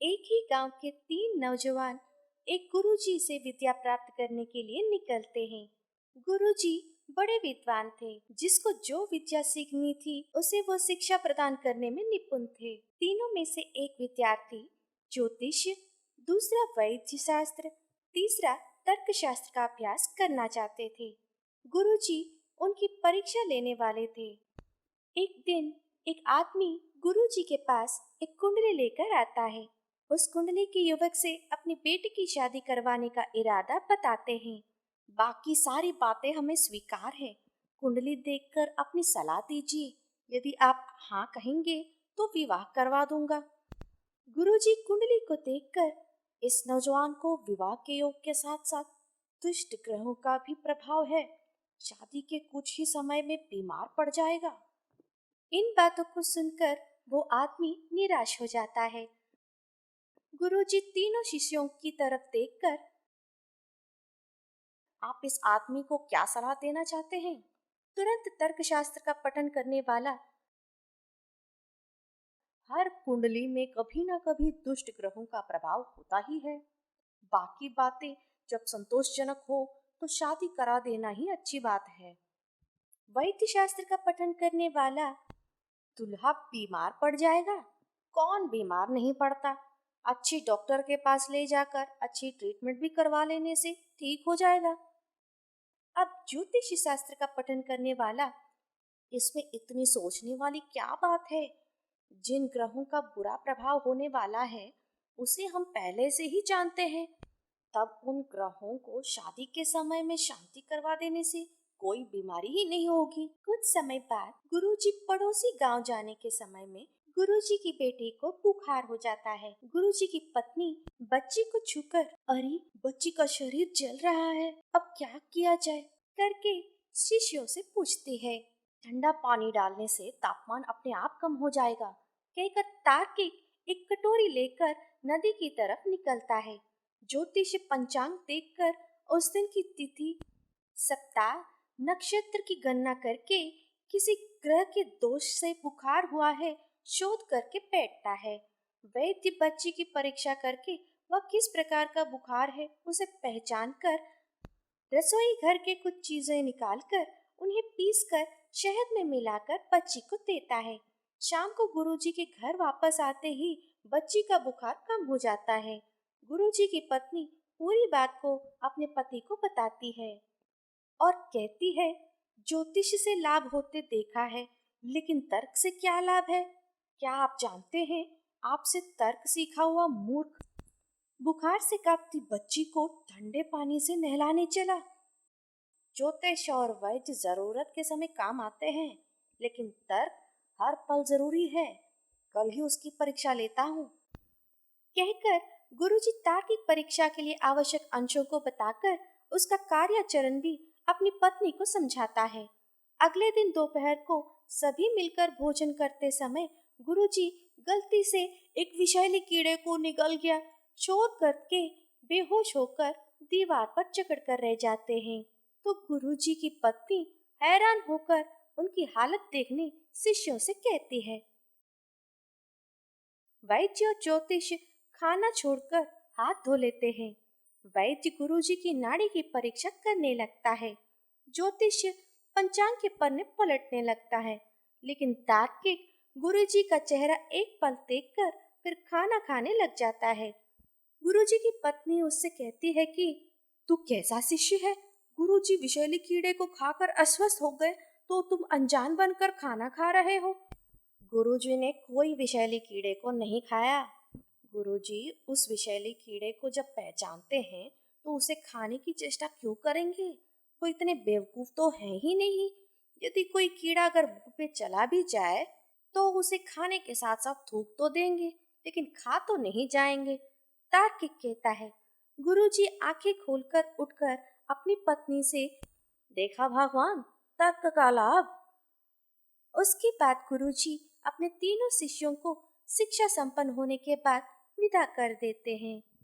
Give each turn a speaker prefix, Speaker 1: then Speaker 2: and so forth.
Speaker 1: एक ही गांव के तीन नौजवान एक गुरुजी से विद्या प्राप्त करने के लिए निकलते हैं। गुरुजी बड़े विद्वान थे, जिसको जो विद्या सीखनी थी उसे वो शिक्षा प्रदान करने में निपुण थे। तीनों में से एक विद्यार्थी ज्योतिष, दूसरा वैद्य शास्त्र, तीसरा तर्क शास्त्र का अभ्यास करना चाहते थे। गुरुजी उनकी परीक्षा लेने वाले थे। एक दिन एक आदमी गुरुजी के पास एक कुंडली लेकर आता है। उस कुंडली के युवक से अपनी बेटी की शादी करवाने का इरादा बताते हैं। बाकी सारी बातें हमें स्वीकार है। कुंडली देखकर अपनी सलाह दीजिए। यदि आप हाँ कहेंगे तो विवाह करवा दूंगा। गुरुजी कुंडली को देखकर इस नौजवान को विवाह के योग के साथ साथ दुष्ट ग्रहों का भी प्रभाव है, शादी के कुछ ही समय में बीमार पड़ जाएगा। इन बातों को सुनकर वो आदमी निराश हो जाता है। गुरुजी तीनों शिष्यों की तरफ देखकर, आप इस आदमी को क्या सलाह देना चाहते हैं? तुरंत तर्कशास्त्र का पठन करने वाला, हर कुंडली में कभी ना कभी दुष्ट ग्रहों का प्रभाव होता ही है। बाकी बातें जब संतोषजनक हो तो शादी करा देना ही अच्छी बात है। वैद्य शास्त्र का पठन करने वाला, दूल्हा बीमार पड़ जाएगा। कौन बीमार नहीं पड़ता? अच्छी डॉक्टर के पास ले जाकर अच्छी ट्रीटमेंट भी करवा लेने से ठीक हो जाएगा। अब ज्योतिष शास्त्र का पठन करने वाला, इसमें इतनी सोचने वाली क्या बात है? जिन ग्रहों का बुरा प्रभाव होने वाला है उसे हम पहले से ही जानते हैं। तब उन ग्रहों को शादी के समय में शांति करवा देने से कोई बीमारी ही नहीं होगी। कुछ समय बाद गुरुजी पड़ोसी गांव जाने के समय में गुरुजी की बेटी को बुखार हो जाता है। गुरुजी की पत्नी बच्ची को छूकर, अरे बच्ची का शरीर जल रहा है, अब क्या किया जाए करके शिष्यों से पूछती है। ठंडा पानी डालने से तापमान अपने आप कम हो जाएगा, कहकर तार्किक एक कटोरी लेकर नदी की तरफ निकलता है। ज्योतिष पंचांग देखकर उस दिन की तिथि, सप्ताह, नक्षत्र की गणना करके किसी ग्रह के दोष से बुखार हुआ है शोध करके बैठता है। वैद्य बच्ची की परीक्षा करके वह किस प्रकार का बुखार है उसे पहचान कर रसोई घर के कुछ चीजें निकालकर उन्हें पीसकर शहद में मिलाकर बच्ची को देता है। शाम को गुरुजी के घर वापस आते ही बच्ची का बुखार कम हो जाता है। गुरुजी की पत्नी पूरी बात को अपने पति को बताती है और कहती है, ज्योतिष से लाभ होते देखा है, लेकिन तर्क से क्या लाभ है? क्या आप जानते हैं, आपसे तर्क सीखा हुआ मूर्ख बुखार से कांपती बच्ची को ठंडे पानी से नहलाने चला। ज्योतिष और वैद्य जरूरत के समय काम आते हैं, लेकिन तर्क हर पल जरूरी है। कल ही उसकी परीक्षा लेता हूँ। कहकर गुरुजी तार्किक परीक्षा के लिए आवश्यक अंशों को बताकर उसका कार्याचरण भी अपनी पत्नी को समझाता है। अगले दिन दोपहर को सभी मिलकर भोजन करते समय गुरुजी गलती से एक विषैले कीड़े को निगल गया शोर करके बेहोश होकर दीवार पर जकड़ कर रह जाते हैं। तो गुरुजी की पत्नी हैरान होकर उनकी हालत देखने शिष्यों से कहती है। वैद्य और ज्योतिष खाना छोड़कर हाथ धो लेते हैं। वैद्य गुरुजी की नाड़ी की परीक्षा करने लगता है। ज्योतिष पंचांग के पन्ने पलटने लगता है, लेकिन तार्किक गुरुजी का चेहरा एक पल देखकर फिर खाना खाने लग जाता है। गुरुजी की पत्नी उससे कहती है कि तू कैसा शिष्य है? गुरुजी विषैले कीड़े को खाकर अस्वस्थ हो गए तो तुम अनजान बनकर खाना खा रहे हो। गुरुजी ने कोई विषैले कीड़े को नहीं खाया। गुरुजी उस विषैले कीड़े को जब पहचानते हैं तो उसे खाने की चेष्टा क्यों करेंगे? वो इतने बेवकूफ तो है ही नहीं। यदि कोई कीड़ा अगर मुंह पे चला भी जाए तो उसे खाने के साथ साथ थूक तो देंगे, लेकिन खा तो नहीं जाएंगे। तार्किक कहता है। गुरुजी आंखें खोलकर उठकर अपनी पत्नी से, देखा भगवान, तर्क का लाभ। उसके बाद गुरुजी अपने तीनों शिष्यों को शिक्षा संपन्न होने के बाद विदा कर देते हैं।